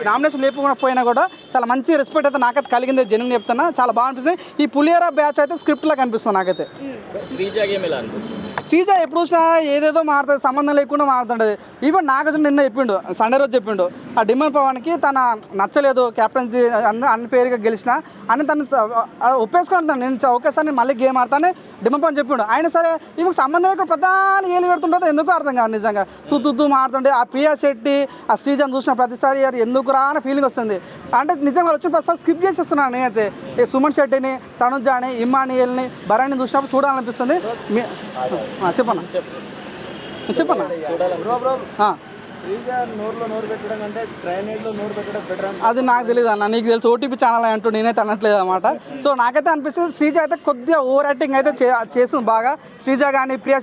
Nomination లేకపోయినా కూడా చాలా మంచి రెస్పెక్ట్ అయితే నాకైతే కలిగింది, జనం చెప్తున్నా. చాలా బాగా అనిపిస్తుంది. ఈ పులిహోర బ్యాచ్ అయితే స్క్రిప్ట్ లాగా అనిపిస్తుంది నాకైతే. శ్రీజ ఎప్పుడు చూసినా ఏదేదో మారుతుంది, సంబంధం లేకుండా మారుతుంటుంది. ఈవెన్ నాగార్జున నిన్న చెప్పిండు, సండే రోజు చెప్పిండు, ఆ డిమాండ్ పవన్కి తన నచ్చలేదు క్యాప్టెన్సీ అన్ఫేర్గా గెలిచిన అని తను ఒప్పేసుకుంటాను. నేను ఒకేసారి నేను మళ్ళీ గేమ్ ఆడతాను డిమాండ్ పవన్ చెప్పిండు. ఆయన సరే ఈమెకు సంబంధం లేకుండా ప్రధాని ఏలు పెడుతుంటుందో ఎందుకు అర్థం కాదు. నిజంగా తూ మారుతుంటే ఆ ప్రియా శెట్టి ఆ శ్రీజను చూసిన ప్రతిసారి ఎందుకు రా అని ఫీలింగ్ వస్తుంది. అంటే నిజంగా వచ్చిన ప్రతిసారి స్కిప్ చేసేస్తున్నాను నేనైతే. ఈ సుమన్ శెట్టిని, తనుజాని, ఇమ్మానియల్ని, భరణిని చూసినప్పుడు చూడాలనిపిస్తుంది. చెప్పన్నా అది నాకు తెలియదు అన్న, నీకు తెలుసు ఓటీపీ ఛానల్ అంటూ నేనైతే అనట్లేదు అనమాట. సో నాకైతే అనిపిస్తుంది శ్రీజ అయితే కొద్దిగా ఓవర్ యాక్టింగ్ అయితే చేస్తుంది బాగా. శ్రీజ కానీ ప్రియా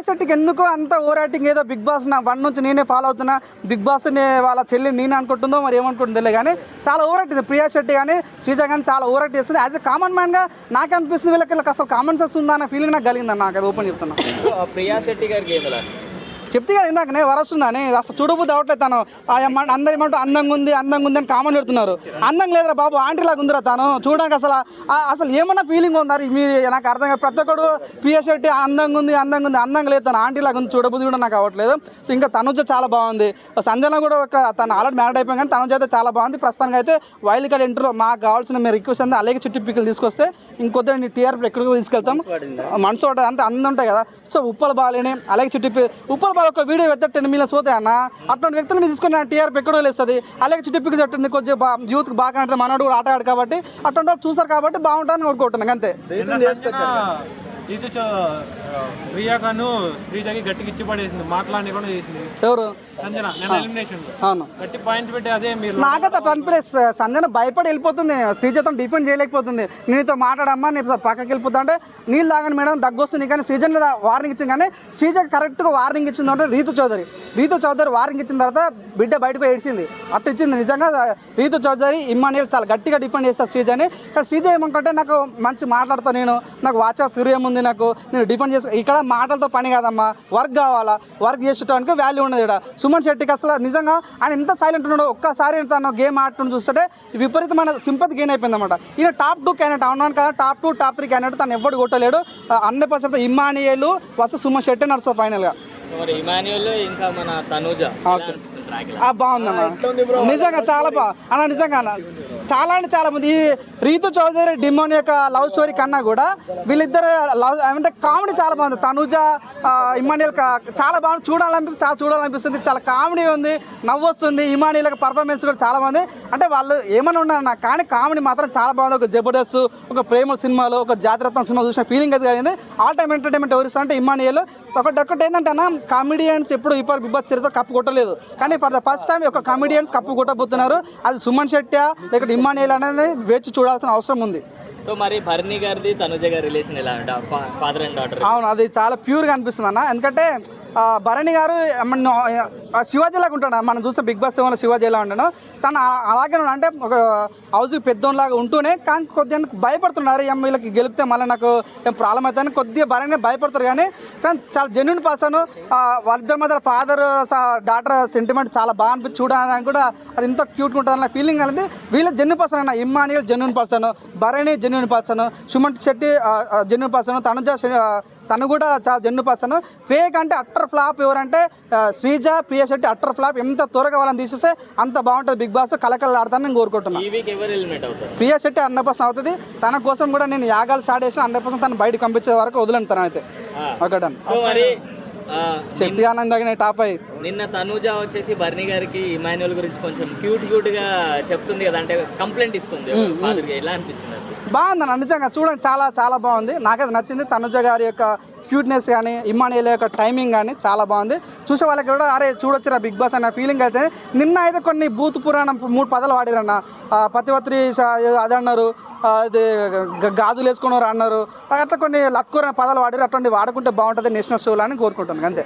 శెట్టికి ఎందుకో అంత ఓవర్ యాక్టింగ్, ఏదో బిగ్ బాస్ 1 నుంచి నేనే ఫాలో అవుతున్నా, బిగ్ బాస్ వాళ్ళ చెల్లి నేనే అనుకుంటుందో మరి ఏమనుకుంటుందో తెలియదు కానీ చాలా ఓవర్ యాక్టింగ్ ప్రియా శెట్టి కానీ శ్రీజ కానీ చాలా ఓవర్ యాక్ట్ చేస్తుంది. యాజ్ ఎ కామన్ మ్యాన్గా నాకు అనిపిస్తుంది వీళ్ళకి అసలు కామన్ సెన్స్ ఉందా అనే ఫీలింగ్ నాకు కలిగింది. నాకు అది ఓపెన్ చెప్తున్నా. ప్రియా శెట్టి గారికి చెప్తే కదా ఇందాకనే వరస్తుందని అసలు చూడబోద్దు అవట్లేదు. తను అందరు ఏమంటూ అందంగా ఉంది అని కామెంట్ పెడుతున్నారు. అందంగా లేదురా బాబు, ఆంటీలాగా ఉందిరా తను చూడడానికి. అసలు ఏమన్నా ఫీలింగ్ ఉన్నారు మీరు నాకు అర్థం కాదు. ప్రతి ఒక్కడు ప్రియా శెట్టి అందంగా ఉంది అందంగా లేదు, తను ఆంటీలాగా ఉంది చూడబుద్ధి కూడా నాకు అవ్వట్లేదు. సో ఇంకా తనుజ చాలా బాగుంది. సంజన కూడా తను ఆల్రెడీ మ్యారేడ్ అయిపోయింది కానీ తనుజ అయితే చాలా బాగుంది. ప్రస్తుతానికి అయితే వైల్డ్ కార్డ్ ఎంట్రీలో మాకు కావాల్సిన మీరు రిక్వెస్ట్ అంతా అలాగే చుట్టూ పిక్కలు తీసుకొస్తే ఇంకొద్ది నీ టీఆర్పీ ఎక్కడికి తీసుకెళ్తాం. మనసు అంతే అందం ఉంటాయి కదా. సో ఉప్పల బాలేని అలాగే చుట్టూ ఉప్పల బాల ఒక వీడియో పెడితే 10 మిలియన్స్ పోతాయి అన్న. అట్లాంటి వ్యక్తులు మీరు తీసుకుని టీఆర్పీ ఎక్కడో లేస్తుంది. అలాగే చుట్టుపిక్కి చెట్టుంది కొంచెం యూత్కి బాగా అంటే మనోడు కూడా ఆట ఆడు కాబట్టి అట్లాంటి వాళ్ళు చూసారు కాబట్టి బాగుంటుందని కోరుకుంటున్నాను అంతే. ప్రియాకను శ్రీజకి గట్టికి ఇచ్చి పడేసింది, మాట్లాడి కూడా చేసింది. ఎవరు? సంజన. అవును, గట్టి పాయింట్స్ పెట్టి అదే మీరు నాకైతే అట్లా అనిపిస్తుంది. సంజన భయపడి వెళ్ళిపోతుంది, శ్రీజతో డిపెండ్ చేయలేకపోతుంది. నీతో మాట్లాడమ్మా నీ పక్కకి వెళ్ళిపోతా అంటే నీళ్ళు తాగండి మేడం దగ్గొస్తుంది కానీ శ్రీజన్ మీద వార్నింగ్ ఇచ్చింది. కానీ శ్రీజకి కరెక్ట్గా వార్నింగ్ ఇచ్చింది అంటే రీతు చౌదరి వార్నింగ్ ఇచ్చిన తర్వాత బిడ్డ బయటకు ఏడ్చింది. అట్లా ఇచ్చింది నిజంగా. రీతు చౌదరి ఇమ్మానియల్ చాలా గట్టిగా డిపెండ్ చేస్తారు శ్రీజని. కానీ శ్రీజ ఏమంటే నాకు మంచి మాట్లాడతా, నాకు వాచా తిరిగేముంది, నాకు నేను డిపెండ్ చేస్తా. ఇక్కడ మాటలతో పని కాదమ్మా, వర్క్ కావాలా, వర్క్ చేసేటానికి వాల్యూ ఉన్నది. ఇక్కడ సుమన్ శెట్టికి అసలు నిజంగా ఆయన ఎంత సైలెంట్ ఉన్నాడో ఒక్కసారి తను గేమ్ ఆడుతుని చూస్తుంటే విపరీతమైన సింపతి గెయిన్ అయిపోయింది అనమాట. ఈయన టాప్ 2 క్యాండిడేట్ అవునాను కదా, టాప్ 2 టాప్ 3 క్యాండిడేట్ తను ఎవరు కొట్టలేడు. 100% ఇమ్మానియల్ వర్సెస్ సుమన్ శెట్టి నడుస్తుంది ఫైనల్గా. ఇంకా మన తనుజ బాగుందన్న నిజంగా, చాలా అన్న నిజంగా అన్న. చాలా అంటే చాలా మంది ఈ రీతు చౌదరి డిమోన్ యొక్క లవ్ స్టోరీ కన్నా కూడా వీళ్ళిద్దరు లవ్ అంటే కామెడీ చాలా బాగుంది. తనుజ ఇమానియల్ చాలా బాగుంది, చూడాలనిపిస్తుంది. చాలా కామెడీ ఉంది, నవ్వు వస్తుంది. ఇమానియల్ యొక్క పర్ఫార్మెన్స్ కూడా చాలా బాగుంది. అంటే వాళ్ళు ఏమైనా ఉన్నారు నాకు కానీ కామెడీ మాత్రం చాలా బాగుంది. ఒక జబర్దస్త్, ఒక ప్రేమ సినిమాలో, ఒక జాతిరత్నం సినిమా చూసిన ఫీలింగ్ అయితే కలిగింది. ఆల్ టైమ్ ఎంటర్టైన్మెంట్ ఎవరు ఇస్తా అంటే ఇమానియల్. ఒకటి ఏంటంటే అన్న, కామెడియన్స్ ఎప్పుడు ఇప్పుడు బిగ్ బాస్ చరిత్ర కప్పు కొట్టలేదు కానీ ఫర్ ద ఫస్ట్ టైం ఒక కామెడియన్స్ కప్పు కొట్టబోతున్నారు. అది సుమన్ శెట్టి లేకపోతే ఇమ్మానియల్ అనేది వేచి చూడాల్సిన అవసరం ఉంది. సో మరి భరణి గారిది తనుజ గారి రిలేషన్ ఎలా అంటే ఫాదర్ అండ్ డాటర్? అవును, అది చాలా ప్యూర్గా అనిపిస్తుంది అన్న. ఎందుకంటే భరణి గారు శివాజీలాగా ఉంటాడు. మనం చూస్తే బిగ్ బాస్ ఏమన్నా శివాజీ ఎలా ఉంటాడో తను అలాగే అంటే ఒక హౌస్కి పెద్దోళ్ళలాగా ఉంటూనే కానీ కొద్దిగా భయపడుతున్నారు. వీళ్ళకి గెలిపితే మళ్ళీ నాకు ఏం ప్రాబ్లం అవుతుందని కొద్దిగా భరణి భయపడతారు. కానీ చాలా జెన్యున్ పర్సన్. వాళ్ళిద్దరి మధ్య ఫాదర్ డాటర్ సెంటిమెంట్ చాలా బాగా అనిపించి చూడడానికి కూడా అది ఇంత క్యూట్గా ఉంటుంది అన్న ఫీలింగ్ అనేది. వీళ్ళ జెన్యున్ పర్సన్ అన్న. Emmanuel genuine person, Bharani genuine person, Suman Shetty genuine person, తను కూడా చాలా జెన్యున్ పర్సన్. ఫేక్ అంటే అట్టర్ ఫ్లాప్ ఎవరంటే శ్రీజ, ప్రియా శెట్టి అట్టర్ ఫ్లాప్. ఎంత త్వరగా వాళ్ళని తీసేస్తే అంత బాగుంటుంది బిగ్ బాస్. కలకలు ఆడతానని నేను కోరుకుంటున్నాను. ప్రియా శెట్టి 100% అవుతుంది. తన కోసం కూడా నేను యాగాలు స్టార్ట్ చేసిన 100% తను బయటకు పంపించే వరకు వదిలేను తను అయితే. ఒకటి చెప్తానందాక టాప్ అయ్యి నిన్న తనుజ వచ్చేసి భరణి గారికి ఇమాన్యుయల్ గురించి కొంచెం క్యూట్ గా చెప్తుంది కదా, అంటే కంప్లైంట్ ఇస్తుంది. ఎలా అనిపించింది? బాగుందన్న నిజంగా చూడండి, చాలా చాలా బాగుంది. నాకైతే నచ్చింది. తనుజ గారి యొక్క క్యూట్నెస్ కానీ ఇమ్మానియల్ యొక్క టైమింగ్ కానీ చాలా బాగుంది. చూసే వాళ్ళకి కూడా అరే చూడొచ్చురా బిగ్ బాస్ అన్న ఫీలింగ్ అయితే. నిన్న అయితే కొన్ని బూత్ పురాణం 3 పదాలు వాడిరన్న. పతివత్రి అది అన్నారు, అది గాజులు వేసుకున్నారు అన్నారు. అట్లా కొన్ని లత్కూర పదాలు వాడారు. అట్లాంటివి వాడుకుంటే బాగుంటుంది నేషనల్ షోలో అని కోరుకుంటాను అంతే.